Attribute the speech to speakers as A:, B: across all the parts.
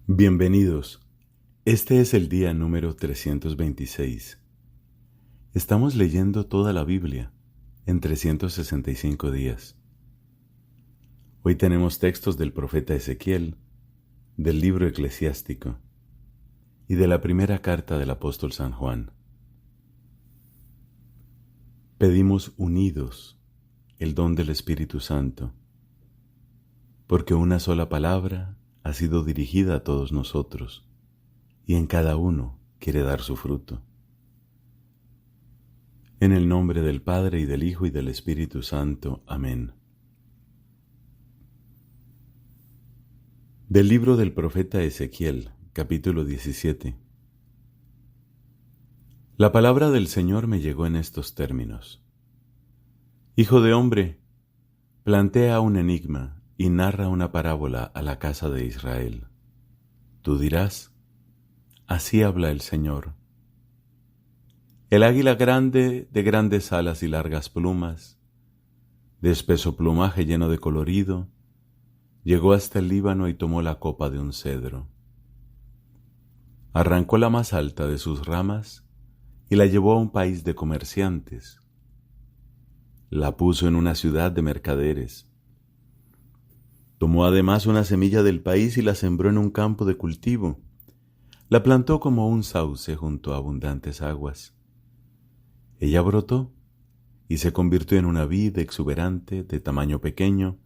A: Bienvenidos. Este es el día número 326. Estamos leyendo toda la Biblia en 365 días. Hoy tenemos textos del profeta Ezequiel, del libro eclesiástico y de la primera carta del apóstol San Juan. Pedimos unidos el don del Espíritu Santo, porque una sola palabra ha sido dirigida a todos nosotros, y en cada uno quiere dar su fruto. En el nombre del Padre, y del Hijo, y del Espíritu Santo. Amén. Del libro del profeta Ezequiel, capítulo 17. La palabra del Señor me llegó en estos términos. Hijo de hombre, plantea un enigma y narra una parábola a la casa de Israel. Tú dirás: así habla el Señor. El águila grande, de grandes alas y largas plumas, de espeso plumaje lleno de colorido, llegó hasta el Líbano y tomó la copa de un cedro. Arrancó la más alta de sus ramas y la llevó a un país de comerciantes. La puso en una ciudad de mercaderes. Tomó además una semilla del país y la sembró en un campo de cultivo. La plantó como un sauce junto a abundantes aguas. Ella brotó y se convirtió en una vid exuberante de tamaño pequeño,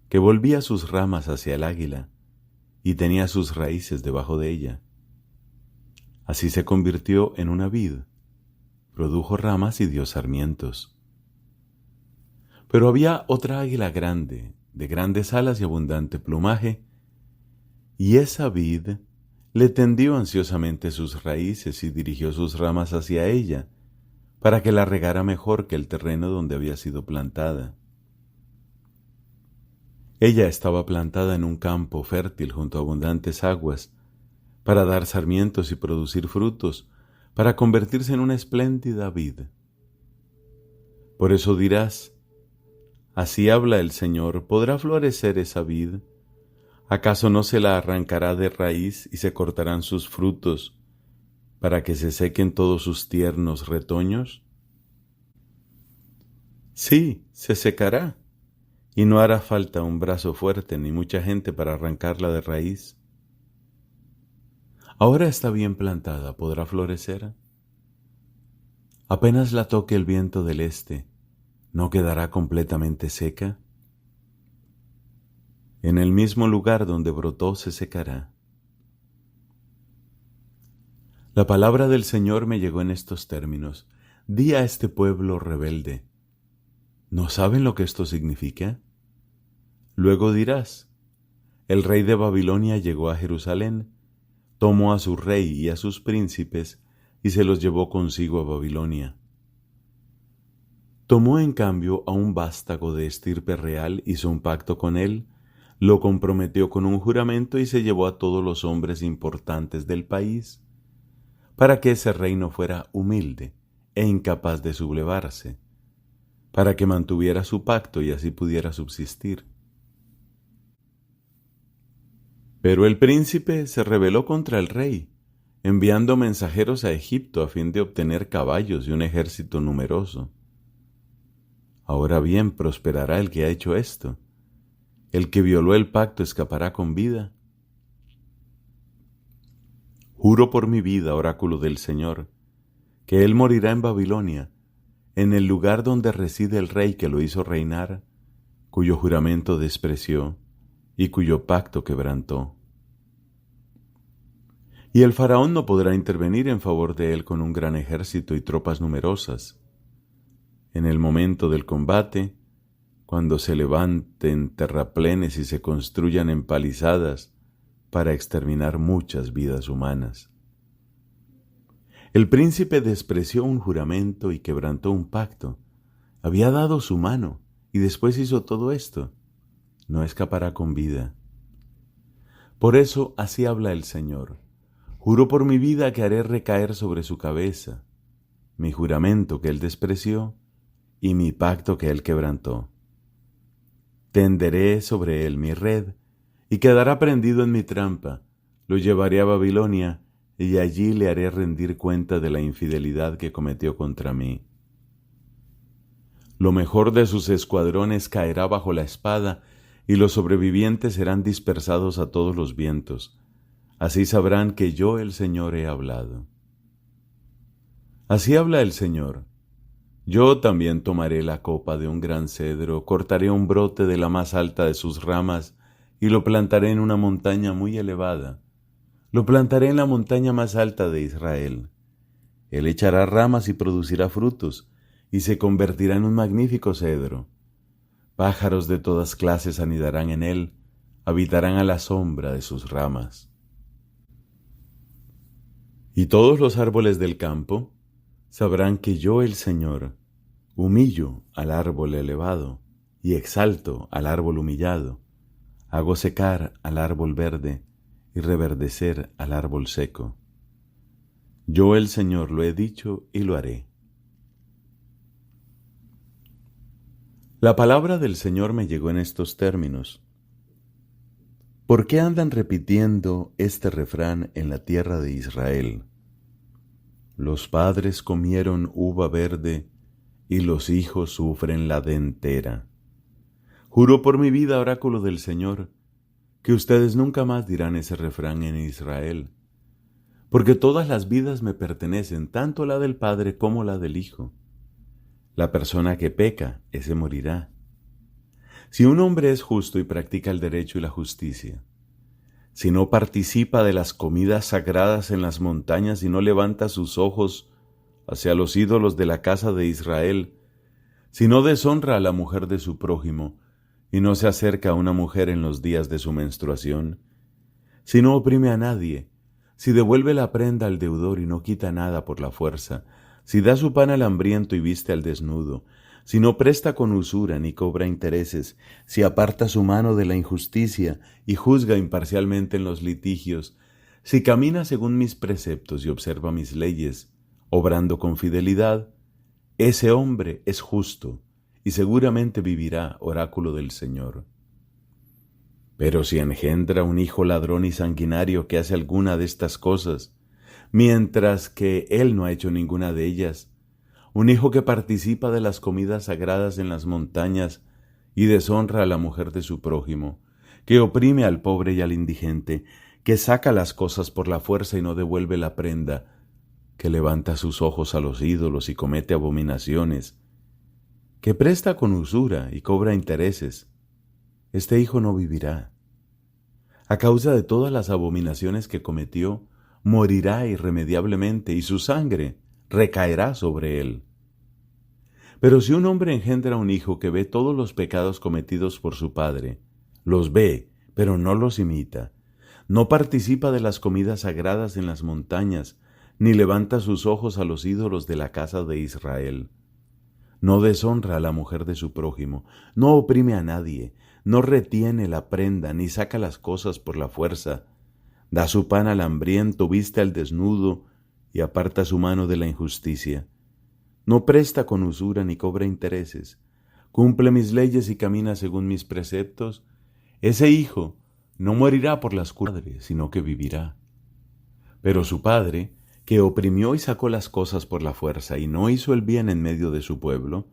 A: que volvía sus ramas hacia el águila y tenía sus raíces debajo de ella. Así se convirtió en una vid, produjo ramas y dio sarmientos. Pero había otra águila grande, de grandes alas y abundante plumaje, y esa vid le tendió ansiosamente sus raíces y dirigió sus ramas hacia ella, para que la regara mejor que el terreno donde había sido plantada. Ella estaba plantada en un campo fértil junto a abundantes aguas, para dar sarmientos y producir frutos, para convertirse en una espléndida vid. Por eso dirás: así habla el Señor, ¿podrá florecer esa vid? ¿Acaso no se la arrancará de raíz y se cortarán sus frutos para que se sequen todos sus tiernos retoños? Sí, se secará, y no hará falta un brazo fuerte ni mucha gente para arrancarla de raíz. Ahora está bien plantada, ¿podrá florecer? Apenas la toque el viento del este, ¿no quedará completamente seca? En el mismo lugar donde brotó se secará. La palabra del Señor me llegó en estos términos: di a este pueblo rebelde, ¿no saben lo que esto significa? Luego dirás: el rey de Babilonia llegó a Jerusalén, tomó a su rey y a sus príncipes y se los llevó consigo a Babilonia. Tomó en cambio a un vástago de estirpe real, hizo un pacto con él, lo comprometió con un juramento y se llevó a todos los hombres importantes del país, para que ese reino fuera humilde e incapaz de sublevarse, para que mantuviera su pacto y así pudiera subsistir. Pero el príncipe se rebeló contra el rey, enviando mensajeros a Egipto a fin de obtener caballos y un ejército numeroso. Ahora bien, prosperará el que ha hecho esto. El que violó el pacto escapará con vida. Juro por mi vida, oráculo del Señor, que él morirá en Babilonia, en el lugar donde reside el rey que lo hizo reinar, cuyo juramento despreció y cuyo pacto quebrantó. Y el faraón no podrá intervenir en favor de él con un gran ejército y tropas numerosas. En el momento del combate, cuando se levanten terraplenes y se construyan empalizadas para exterminar muchas vidas humanas. El príncipe despreció un juramento y quebrantó un pacto. Había dado su mano y después hizo todo esto. No escapará con vida. Por eso así habla el Señor: juro por mi vida que haré recaer sobre su cabeza mi juramento que él despreció y mi pacto que él quebrantó. Tenderé sobre él mi red y quedará prendido en mi trampa, lo llevaré a Babilonia, y allí le haré rendir cuenta de la infidelidad que cometió contra mí. Lo mejor de sus escuadrones caerá bajo la espada, y los sobrevivientes serán dispersados a todos los vientos. Así sabrán que yo, el Señor, he hablado. Así habla el Señor. Yo también tomaré la copa de un gran cedro, cortaré un brote de la más alta de sus ramas, y lo plantaré en una montaña muy elevada. Lo plantaré en la montaña más alta de Israel. Él echará ramas y producirá frutos, y se convertirá en un magnífico cedro. Pájaros de todas clases anidarán en él, habitarán a la sombra de sus ramas. Y todos los árboles del campo sabrán que yo, el Señor, humillo al árbol elevado y exalto al árbol humillado, hago secar al árbol verde y reverdecer al árbol seco. Yo, el Señor, lo he dicho y lo haré. La palabra del Señor me llegó en estos términos. ¿Por qué andan repitiendo este refrán en la tierra de Israel? Los padres comieron uva verde y los hijos sufren la dentera. Juro por mi vida, oráculo del Señor, que ustedes nunca más dirán ese refrán en Israel, porque todas las vidas me pertenecen, tanto la del Padre como la del Hijo. La persona que peca, ese morirá. Si un hombre es justo y practica el derecho y la justicia, si no participa de las comidas sagradas en las montañas y no levanta sus ojos hacia los ídolos de la casa de Israel, si no deshonra a la mujer de su prójimo y no se acerca a una mujer en los días de su menstruación, si no oprime a nadie, si devuelve la prenda al deudor y no quita nada por la fuerza, si da su pan al hambriento y viste al desnudo, si no presta con usura ni cobra intereses, si aparta su mano de la injusticia y juzga imparcialmente en los litigios, si camina según mis preceptos y observa mis leyes, obrando con fidelidad, ese hombre es justo y seguramente vivirá, oráculo del Señor. Pero si engendra un hijo ladrón y sanguinario que hace alguna de estas cosas, mientras que él no ha hecho ninguna de ellas, un hijo que participa de las comidas sagradas en las montañas y deshonra a la mujer de su prójimo, que oprime al pobre y al indigente, que saca las cosas por la fuerza y no devuelve la prenda, que levanta sus ojos a los ídolos y comete abominaciones, que presta con usura y cobra intereses, este hijo no vivirá. A causa de todas las abominaciones que cometió, morirá irremediablemente y su sangre recaerá sobre él. Pero si un hombre engendra un hijo que ve todos los pecados cometidos por su padre, los ve, pero no los imita, no participa de las comidas sagradas en las montañas, ni levanta sus ojos a los ídolos de la casa de Israel, no deshonra a la mujer de su prójimo, no oprime a nadie, no retiene la prenda, ni saca las cosas por la fuerza, da su pan al hambriento, viste al desnudo, y aparta su mano de la injusticia. No presta con usura ni cobra intereses, cumple mis leyes y camina según mis preceptos, ese hijo no morirá por las culpas, sino que vivirá. Pero su padre, que oprimió y sacó las cosas por la fuerza y no hizo el bien en medio de su pueblo,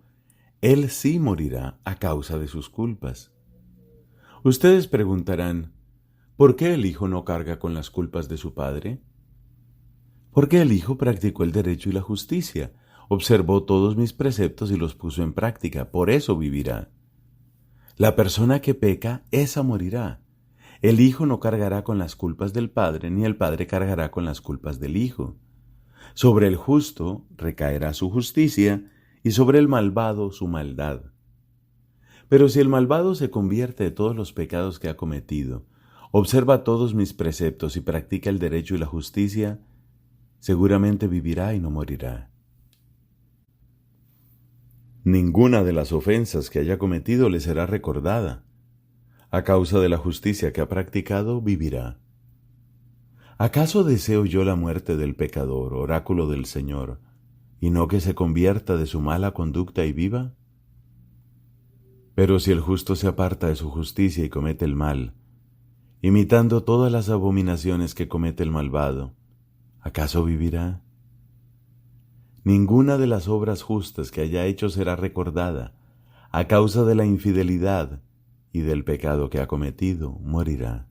A: él sí morirá a causa de sus culpas. Ustedes preguntarán, ¿por qué el hijo no carga con las culpas de su padre? Porque el hijo practicó el derecho y la justicia, observó todos mis preceptos y los puso en práctica, por eso vivirá. La persona que peca, esa morirá. El hijo no cargará con las culpas del padre, ni el padre cargará con las culpas del hijo. Sobre el justo recaerá su justicia, y sobre el malvado su maldad. Pero si el malvado se convierte de todos los pecados que ha cometido, observa todos mis preceptos y practica el derecho y la justicia, seguramente vivirá y no morirá. Ninguna de las ofensas que haya cometido le será recordada. A causa de la justicia que ha practicado, vivirá. ¿Acaso deseo yo la muerte del pecador, oráculo del Señor, y no que se convierta de su mala conducta y viva? Pero si el justo se aparta de su justicia y comete el mal, imitando todas las abominaciones que comete el malvado, ¿acaso vivirá? Ninguna de las obras justas que haya hecho será recordada. A causa de la infidelidad y del pecado que ha cometido, morirá.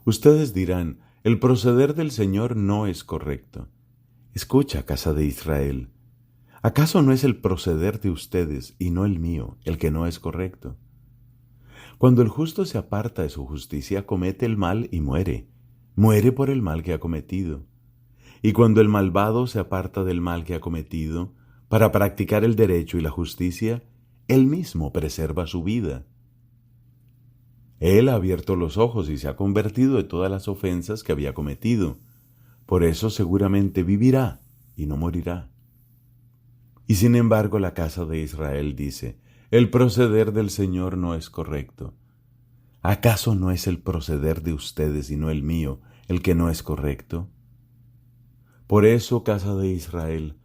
A: Ustedes dirán, el proceder del Señor no es correcto. Escucha, casa de Israel, ¿acaso no es el proceder de ustedes y no el mío el que no es correcto? Cuando el justo se aparta de su justicia, comete el mal y muere. Muere por el mal que ha cometido. Y cuando el malvado se aparta del mal que ha cometido, para practicar el derecho y la justicia, él mismo preserva su vida. Él ha abierto los ojos y se ha convertido de todas las ofensas que había cometido. Por eso seguramente vivirá y no morirá. Y sin embargo la casa de Israel dice, el proceder del Señor no es correcto. ¿Acaso no es el proceder de ustedes y no el mío el que no es correcto? Por eso, casa de Israel,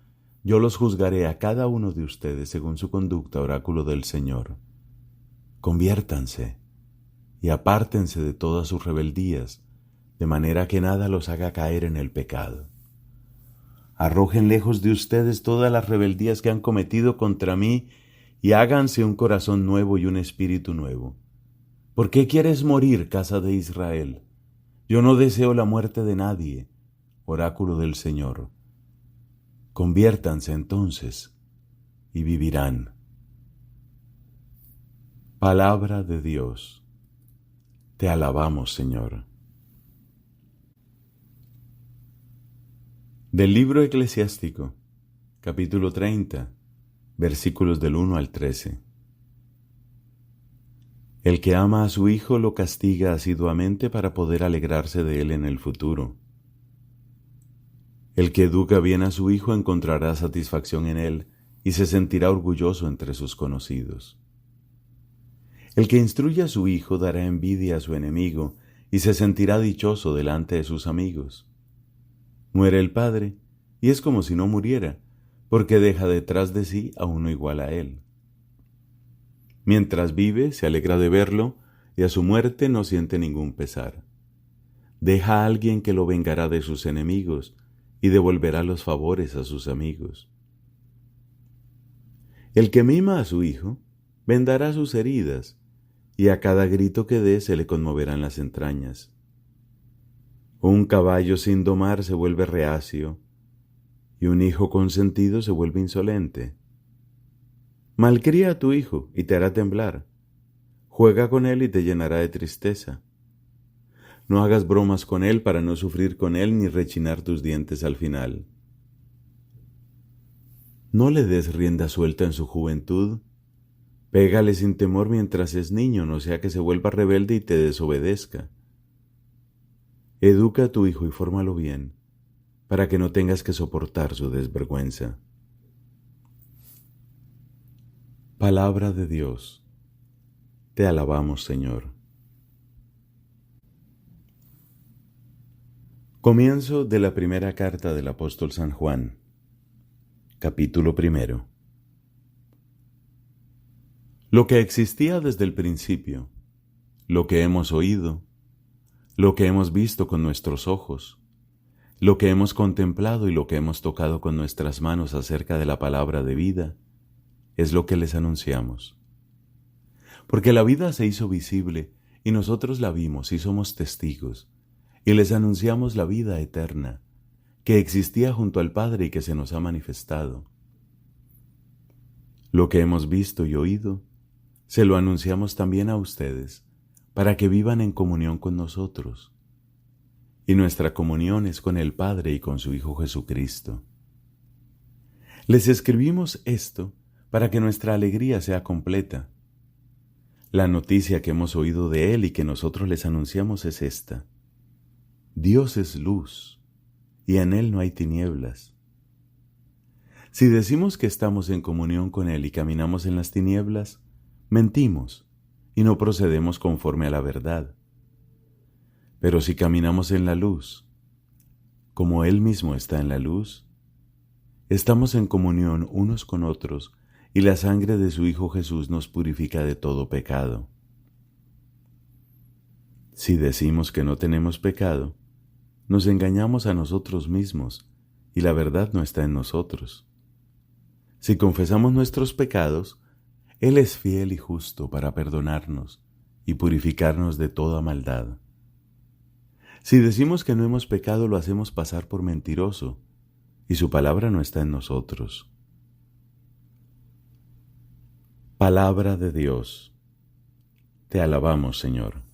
A: yo los juzgaré a cada uno de ustedes según su conducta, oráculo del Señor. Conviértanse y apártense de todas sus rebeldías, de manera que nada los haga caer en el pecado. Arrojen lejos de ustedes todas las rebeldías que han cometido contra mí y háganse un corazón nuevo y un espíritu nuevo. ¿Por qué quieres morir, casa de Israel? Yo no deseo la muerte de nadie, oráculo del Señor. Conviértanse entonces y vivirán. Palabra de Dios. Te alabamos, Señor. Del libro eclesiástico, capítulo 30, versículos del 1 al 13. El que ama a su hijo lo castiga asiduamente para poder alegrarse de él en el futuro. El que educa bien a su hijo encontrará satisfacción en él y se sentirá orgulloso entre sus conocidos. El que instruye a su hijo dará envidia a su enemigo y se sentirá dichoso delante de sus amigos. Muere el padre y es como si no muriera, porque deja detrás de sí a uno igual a él. Mientras vive, se alegra de verlo y a su muerte no siente ningún pesar. Deja a alguien que lo vengará de sus enemigos y devolverá los favores a sus amigos. El que mima a su hijo vendará sus heridas, y a cada grito que dé se le conmoverán las entrañas. Un caballo sin domar se vuelve reacio, y un hijo consentido se vuelve insolente. Malcría a tu hijo y te hará temblar. Juega con él y te llenará de tristeza. No hagas bromas con él para no sufrir con él ni rechinar tus dientes al final. No le des rienda suelta en su juventud. Pégale sin temor mientras es niño, no sea que se vuelva rebelde y te desobedezca. Educa a tu hijo y fórmalo bien, para que no tengas que soportar su desvergüenza. Palabra de Dios. Te alabamos, Señor. Comienzo de la primera carta del apóstol San Juan, capítulo 1. Lo que existía desde el principio, lo que hemos oído, lo que hemos visto con nuestros ojos, lo que hemos contemplado y lo que hemos tocado con nuestras manos acerca de la palabra de vida, es lo que les anunciamos. Porque la vida se hizo visible y nosotros la vimos y somos testigos, y les anunciamos la vida eterna, que existía junto al Padre y que se nos ha manifestado. Lo que hemos visto y oído, se lo anunciamos también a ustedes, para que vivan en comunión con nosotros. Y nuestra comunión es con el Padre y con su Hijo Jesucristo. Les escribimos esto para que nuestra alegría sea completa. La noticia que hemos oído de Él y que nosotros les anunciamos es esta: Dios es luz, y en Él no hay tinieblas. Si decimos que estamos en comunión con Él y caminamos en las tinieblas, mentimos y no procedemos conforme a la verdad. Pero si caminamos en la luz, como Él mismo está en la luz, estamos en comunión unos con otros y la sangre de su Hijo Jesús nos purifica de todo pecado. Si decimos que no tenemos pecado, nos engañamos a nosotros mismos y la verdad no está en nosotros. Si confesamos nuestros pecados, Él es fiel y justo para perdonarnos y purificarnos de toda maldad. Si decimos que no hemos pecado, lo hacemos pasar por mentiroso y su palabra no está en nosotros. Palabra de Dios. Te alabamos, Señor.